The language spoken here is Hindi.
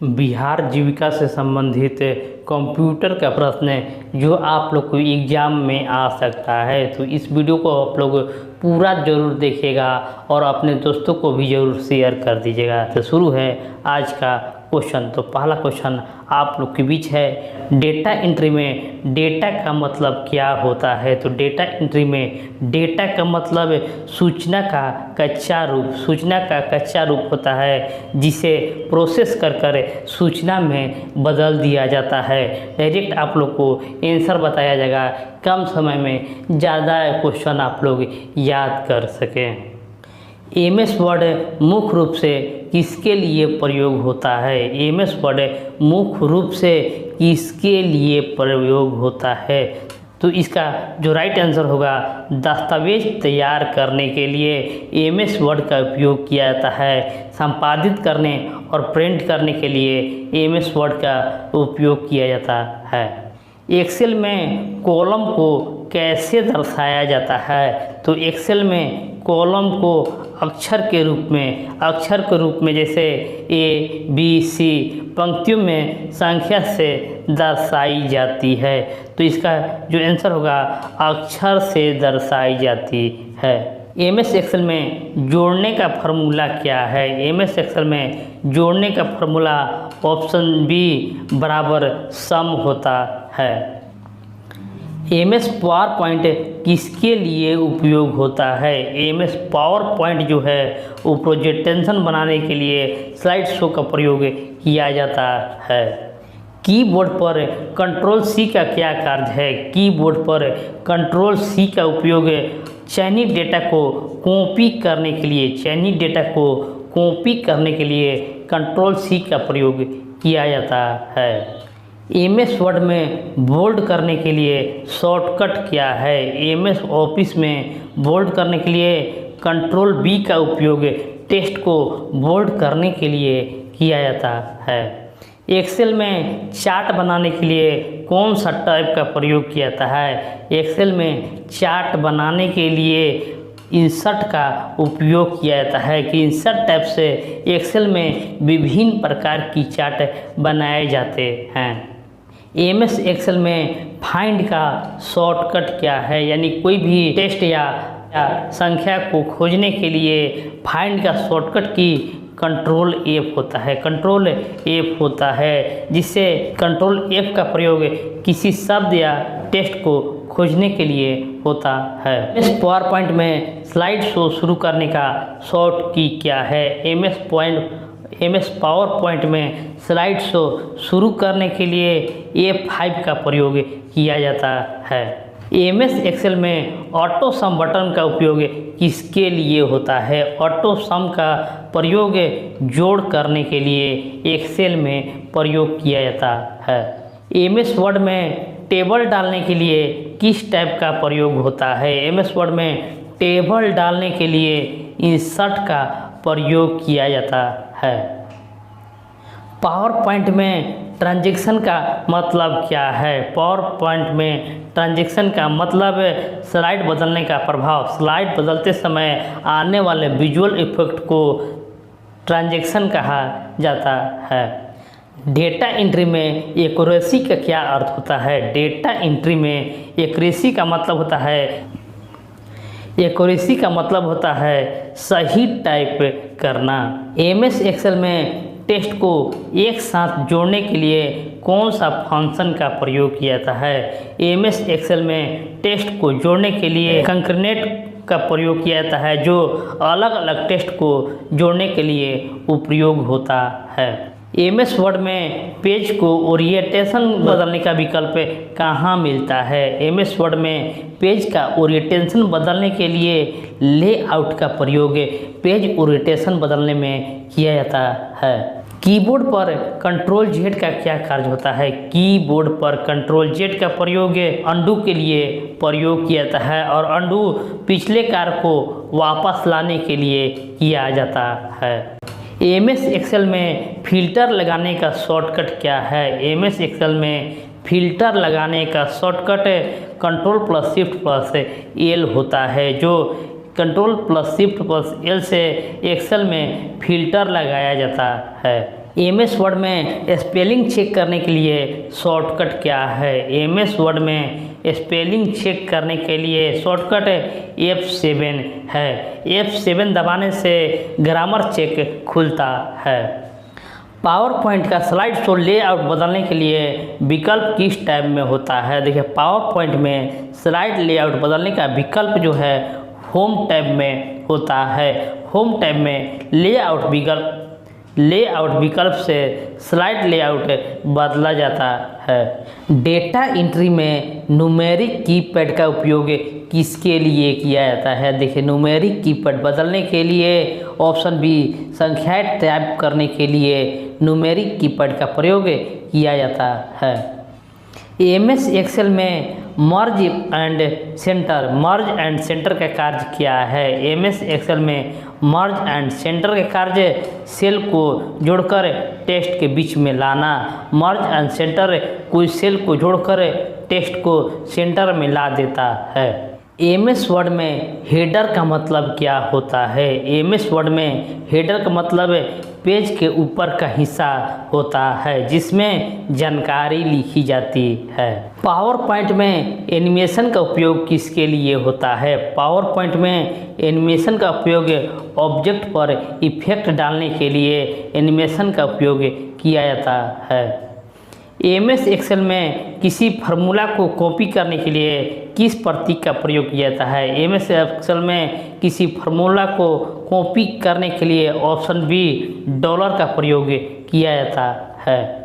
बिहार जीविका से संबंधित कंप्यूटर का प्रश्न जो आप लोग को एग्ज़ाम में आ सकता है, तो इस वीडियो को आप लोग पूरा ज़रूर देखिएगा और अपने दोस्तों को भी ज़रूर शेयर कर दीजिएगा। तो शुरू है आज का क्वेश्चन। तो पहला क्वेश्चन आप लोग के बीच है, डेटा एंट्री में डेटा का मतलब क्या होता है। तो डेटा एंट्री में डेटा का मतलब सूचना का कच्चा रूप होता है जिसे प्रोसेस कर सूचना में बदल दिया जाता है। डायरेक्ट आप लोग को आंसर बताया जाएगा, कम समय में ज़्यादा क्वेश्चन आप लोग याद कर सकें। एमएस वर्ड मुख्य रूप से किसके लिए प्रयोग होता है। एमएस वर्ड मुख्य रूप से किसके लिए प्रयोग होता है। तो इसका जो राइट आंसर होगा, दस्तावेज तैयार करने के लिए एमएस वर्ड का उपयोग किया जाता है। संपादित करने और प्रिंट करने के लिए एमएस वर्ड का उपयोग किया जाता है। एक्सेल में कॉलम को कैसे दर्शाया जाता है। तो एक्सेल में कॉलम को अक्षर के रूप में जैसे ए बी सी पंक्तियों में संख्या से दर्शाई जाती है। तो इसका जो आंसर होगा, अक्षर से दर्शाई जाती है। एमएस एक्सेल में जोड़ने का फार्मूला क्या है। एमएस एक्सेल में जोड़ने का फार्मूला ऑप्शन बी बराबर सम होता है। एमएस पावर पॉइंट किसके लिए उपयोग होता है। एमएस पावर पॉइंट जो है वो प्रेजेंटेशन बनाने के लिए स्लाइड शो का प्रयोग किया जाता है। कीबोर्ड पर कंट्रोल सी का क्या कार्य है। कीबोर्ड पर कंट्रोल सी का उपयोग चयनित डेटा को कॉपी करने के लिए कंट्रोल सी का प्रयोग किया जाता है। एमएस वर्ड में बोल्ड करने के लिए शॉर्टकट क्या है। एमएस ऑफिस में बोल्ड करने के लिए कंट्रोल बी का उपयोग टेक्स्ट को बोल्ड करने के लिए किया जाता है। एक्सेल में चार्ट बनाने के लिए कौन सा टाइप का प्रयोग किया जाता है। एक्सेल में चार्ट बनाने के लिए इंसर्ट का उपयोग किया जाता है कि इंसर्ट टाइप से एक्सेल में विभिन्न प्रकार की चार्ट बनाए जाते हैं। एमएस एक्सेल में फाइंड का शॉर्टकट क्या है। यानी कोई भी टेक्स्ट या संख्या को खोजने के लिए फाइंड का शॉर्टकट की कंट्रोल एफ होता है जिससे कंट्रोल एफ का प्रयोग किसी शब्द या टेक्स्ट को खोजने के लिए होता है। एमएस पावर पॉइंट में स्लाइड शो शुरू करने का शॉर्ट की क्या है। एमएस पावर पॉइंट में स्लाइड शो शुरू करने के लिए F5 का प्रयोग किया जाता है। एमएस एक्सेल में ऑटो सम बटन का उपयोग किसके लिए होता है। ऑटो सम का प्रयोग जोड़ करने के लिए एक्सेल में प्रयोग किया जाता है। एमएस वर्ड में टेबल डालने के लिए किस टाइप का प्रयोग होता है। एमएस वर्ड में टेबल डालने के लिए इंसर्ट का प्रयोग किया जाता है। पावर पॉइंट में ट्रांजैक्शन का मतलब क्या है। पावर पॉइंट में ट्रांजैक्शन का मतलब स्लाइड बदलने का प्रभाव। स्लाइड बदलते समय आने वाले विजुअल इफेक्ट को ट्रांजैक्शन कहा जाता है। डेटा एंट्री में एक्यूरेसी का क्या अर्थ होता है। डेटा एंट्री में एक्यूरेसी का मतलब होता है सही टाइप करना। एमएस एक्सेल में टेक्स्ट को एक साथ जोड़ने के लिए कौन सा फंक्शन का प्रयोग किया जाता है। एमएस एक्सेल में टेक्स्ट को जोड़ने के लिए कंकैटिनेट का प्रयोग किया जाता है जो अलग अलग टेक्स्ट को जोड़ने के लिए उपयोग होता है। एमएस वर्ड में पेज को ओरिएंटेशन बदलने का विकल्प कहाँ मिलता है। एमएस वर्ड में पेज का ओरिएंटेशन बदलने के लिए लेआउट का प्रयोग पेज ओरिएंटेशन बदलने में किया जाता है। कीबोर्ड पर कंट्रोल जेड का क्या कार्य होता है। कीबोर्ड पर कंट्रोल जेड का प्रयोग अंडू के लिए प्रयोग किया जाता है और अंडू पिछले कार्य को वापस लाने के लिए किया जाता है। एमएस एक्सेल में फिल्टर लगाने का शॉर्टकट क्या है। एमएस एक्सेल में फिल्टर लगाने का shortcut control plus shift plus L होता है जो control plus shift plus L से एक्सेल में फिल्टर लगाया जाता है। एम एस वर्ड में स्पेलिंग चेक करने के लिए शॉर्टकट क्या है? एम एस वर्ड में स्पेलिंग चेक करने के लिए शॉर्टकट F7 है। F7 दबाने से ग्रामर चेक खुलता है। पावर पॉइंट का स्लाइड शो लेआउट बदलने के लिए विकल्प किस टैब में होता है? देखिए, पावर पॉइंट में स्लाइड लेआउट बदलने का विकल्प जो है होम टैब में होता है। होम टैब में लेआउट विकल्प से स्लाइड लेआउट बदला जाता है। डेटा एंट्री में न्यूमेरिक कीपैड का उपयोग किसके लिए किया जाता है? देखिए, न्यूमेरिक कीपैड बदलने के लिए ऑप्शन बी, संख्याएं टाइप करने के लिए न्यूमेरिक कीपैड का प्रयोग किया जाता है। एमएस एक्सेल में मर्ज एंड सेंटर का कार्य क्या है? एमएस एक्सेल में मर्ज एंड सेंटर के कार्य सेल को जोड़कर टेक्स्ट के बीच में लाना। मर्ज एंड सेंटर कोई सेल को जोड़कर टेक्स्ट को सेंटर में ला देता है। एमएस वर्ड में हेडर का मतलब क्या होता है? एमएस वर्ड में हेडर का मतलब पेज के ऊपर का हिस्सा होता है जिसमें जानकारी लिखी जाती है। पावर पॉइंट में एनिमेशन का उपयोग किसके लिए होता है? पावर पॉइंट में एनिमेशन का उपयोग ऑब्जेक्ट पर इफेक्ट डालने के लिए एनिमेशन का उपयोग किया जाता है। एमएस एक्सेल में किसी फार्मूला को कॉपी करने के लिए किस प्रतीक का प्रयोग किया जाता है? एमएस एक्सेल में किसी फार्मूला को कॉपी करने के लिए ऑप्शन बी, डॉलर का प्रयोग किया जाता है।